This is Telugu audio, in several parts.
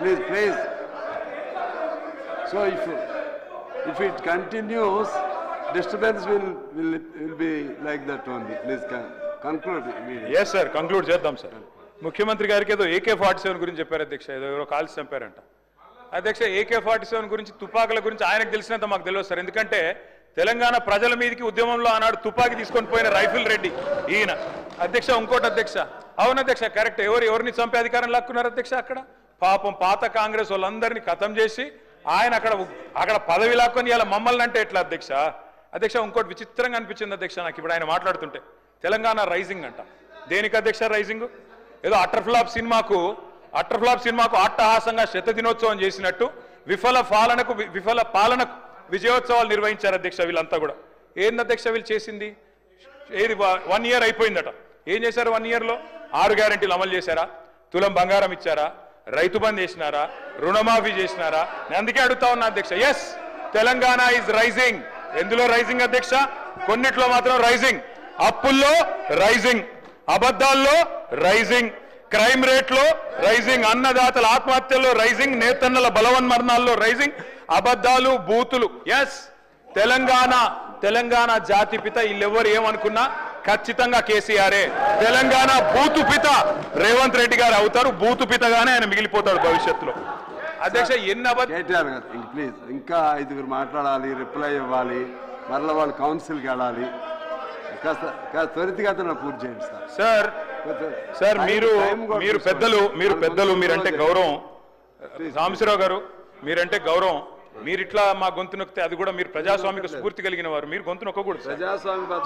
Please. So if it continues, disturbance will be like that only. Please conclude. Yes, sir. Conclude చేద్దాం సార్. ముఖ్యమంత్రి గారికి ఏదో AK-47 గురించి చెప్పారు అధ్యక్ష, ఏదో ఎవరో కాల్చి చంపారంట. అధ్యక్ష AK-47 గురించి, తుపాకుల గురించి ఆయనకు తెలిసినంత మాకు తెలియదు సార్. ఎందుకంటే తెలంగాణ ప్రజల మీదకి ఉద్యమంలో ఆనాడు తుపాకీ తీసుకొని పోయిన రైఫిల్ రెడ్డి ఈయన. అధ్యక్ష ఇంకోటి అధ్యక్ష, అవును అధ్యక్ష కరెక్ట్, ఎవరిని చంపే అధికారం లాక్కున్నారు అధ్యక్ష? అక్కడ పాపం పాత కాంగ్రెస్ వాళ్ళందరినీ ఖతం చేసి ఆయన అక్కడ పదవి లాక్కొని ఇలా మమ్మల్ని అంటే ఎట్లా అధ్యక్ష? అధ్యక్ష ఇంకోటి విచిత్రంగా అనిపించింది అధ్యక్ష నాకు ఇప్పుడు ఆయన మాట్లాడుతుంటే. తెలంగాణ రైజింగ్ అంట. దేనికి అధ్యక్ష రైజింగ్? ఏదో అట్టర్ఫ్లాప్ సినిమాకు అట్టహాసంగా శతదినోత్సవం చేసినట్టు విఫల పాలనకు విజయోత్సవాలు నిర్వహించారు అధ్యక్ష వీళ్ళంతా కూడా. ఏంది అధ్యక్ష వీళ్ళు చేసింది? ఏది 1 year అయిపోయిందట. ఏం చేశారు 1 yearలో? 6 గ్యారెంటీలు అమలు చేశారా? తులం బంగారం ఇచ్చారా? రైతు బంద్ చేసినారా? రుణమాఫీ చేసినారా? నేను అందుకే అడుగుతా ఉన్నా అధ్యక్ష. Yes, Telangana is rising. ఎందులో రైజింగ్ అధ్యక్ష? కొన్నిట్లో మాత్రం రైజింగ్. అప్పుల్లో రైజింగ్, అబద్ధాల్లో రైజింగ్, క్రైమ్ రేట్లో రైజింగ్, అన్నదాతల ఆత్మహత్యల్లో రైజింగ్, నేతన్నల బలవన్మరణాల్లో రైజింగ్, అబద్ధాలు బూతులు. ఎస్, తెలంగాణ జాతిపిత వీళ్ళెవ్వరు ఏమనుకున్నా ఖచ్చితంగా కేసీఆరే. తెలంగాణ బూతుపిత రేవంత్ రెడ్డి గారు అవుతారు. బూతుపితగానే ఆయన మిగిలిపోతాడు భవిష్యత్తులో. అధ్యక్ష ప్లీజ్ ఇంకా 5 మాట్లాడాలి, రిప్లై ఇవ్వాలి, మరలా వాళ్ళు కౌన్సిల్కి వెళ్ళాలి. త్వరితగతిన పూర్తి చేయండి సార్. సార్ మీరు పెద్దలు మీరంటే గౌరవం. సాంబశివరావు గారు మీరంటే గౌరవం. మీరు ఇట్లా మా గొంతు నొక్కితే అది కూడా మీరు ప్రజాస్వామిక స్ఫూర్తి కలిగిన వారు, మీరు గొంతు నొక్కకూడదు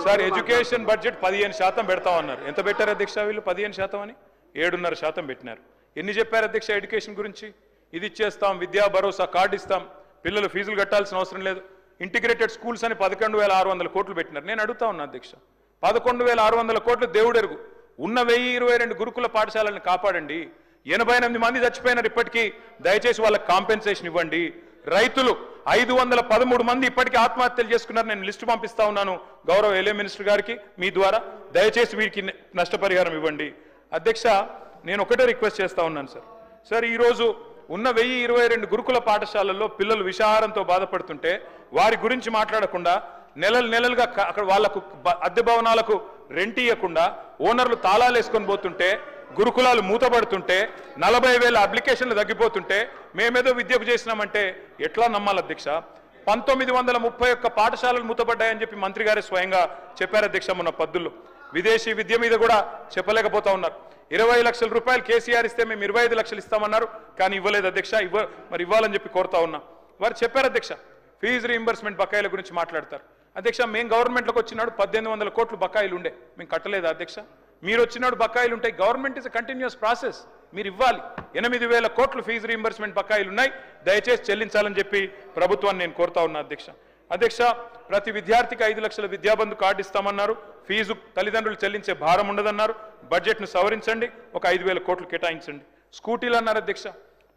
సార్. Education budget 15% పెడతామన్నారు. ఎంత పెట్టారు అధ్యక్ష వీళ్ళు? 15% అని 7.5% పెట్టినారు. ఎన్ని చెప్పారు అధ్యక్ష ఎడ్యుకేషన్ గురించి? ఇది ఇచ్చేస్తాం, విద్యా భరోసా కార్డు ఇస్తాం, పిల్లలు ఫీజులు కట్టాల్సిన అవసరం లేదు, ఇంటిగ్రేటెడ్ స్కూల్స్ అని 11,600 కోట్లు పెట్టినారు. నేను అడుగుతా ఉన్నా అధ్యక్ష, 11,600 కోట్లు దేవుడెరుగు. ఉన్న 1022 గురుకుల పాఠశాలను కాపాడండి. 88 మంది చచ్చిపోయినారు ఇప్పటికీ, దయచేసి వాళ్ళకి కాంపెన్సేషన్ ఇవ్వండి. రైతులు 513 మంది ఇప్పటికీ ఆత్మహత్యలు చేసుకున్నారు. నేను లిస్టు పంపిస్తా ఉన్నాను గౌరవ ఎల్ఏ మినిస్టర్ గారికి మీ ద్వారా. దయచేసి వీరికి నష్టపరిహారం ఇవ్వండి. అధ్యక్ష నేను ఒకటే రిక్వెస్ట్ చేస్తా ఉన్నాను సార్. ఈరోజు ఉన్న 1022 గురుకుల పాఠశాలల్లో పిల్లలు విషాహారంతో బాధపడుతుంటే వారి గురించి మాట్లాడకుండా, నెలలుగా అక్కడ వాళ్లకు అద్దె భవనాలకు రెంట్ ఇవ్వకుండా ఓనర్లు తాళాలు వేసుకొని పోతుంటే, గురుకులాలు మూతపడుతుంటే, 40,000 అప్లికేషన్లు తగ్గిపోతుంటే మేమేదో విద్యకు చేసినామంటే ఎట్లా నమ్మాలి అధ్యక్ష? 1931 పాఠశాలలు మూతపడ్డాయని చెప్పి మంత్రి గారే స్వయంగా చెప్పారు అధ్యక్ష మొన్న పద్దుల్లో. విదేశీ విద్య మీద కూడా చెప్పలేకపోతా ఉన్నారు. 20 లక్షల రూపాయలు కేసీఆర్ ఇస్తే మేము 25 లక్షలు ఇస్తామన్నారు, కానీ ఇవ్వలేదు అధ్యక్ష. మరి ఇవ్వాలని చెప్పి కోరుతా ఉన్నా. వారు చెప్పారు అధ్యక్ష ఫీజు రీయింబర్స్మెంట్ బకాయిల గురించి మాట్లాడతారు. అధ్యక్ష మేము గవర్నమెంట్లోకి వచ్చినాడు 1800 కోట్లు బకాయిలు ఉండే, మేము కట్టలేదు అధ్యక్ష. మీరు వచ్చినాడు బకాయిలు ఉంటాయి. Government is a continuous process, మీరు ఇవ్వాలి. 8,000 కోట్లు ఫీజు రీయింబర్స్మెంట్ బకాయిలు ఉన్నాయి, దయచేసి చెల్లించాలని చెప్పి ప్రభుత్వాన్ని నేను కోరుతా ఉన్నా అధ్యక్ష. ప్రతి విద్యార్థికి 5 లక్షల విద్యాబంధు కార్డు ఇస్తామన్నారు. ఫీజు తల్లిదండ్రులు చెల్లించే భారం ఉండదన్నారు. బడ్జెట్ను సవరించండి, ఒక 5,000 కోట్లు కేటాయించండి. స్కూటీలు అన్నారు అధ్యక్ష.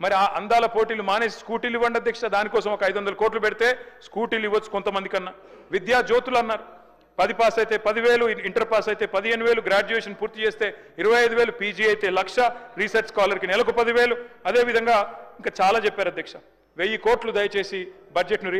మరి ఆ అందాల పోటీలు మానేసి స్కూటీలు ఇవ్వండి అధ్యక్ష. దానికోసం ఒక 500 కోట్లు పెడితే స్కూటీలు ఇవ్వచ్చు కొంతమంది కన్నా. విద్యా జ్యోతులు అన్నారు. 10 పాస్ అయితే 10,000, ఇంటర్ పాస్ అయితే 15,000, గ్రాడ్యుయేషన్ పూర్తి చేస్తే 25,000, పీజీ అయితే 1,00,000, రీసెర్చ్ స్కాలర్కి నెలకు 10,000. అదేవిధంగా ఇంకా చాలా చెప్పారు అధ్యక్ష. 1000 కోట్లు దయచేసి బడ్జెట్ను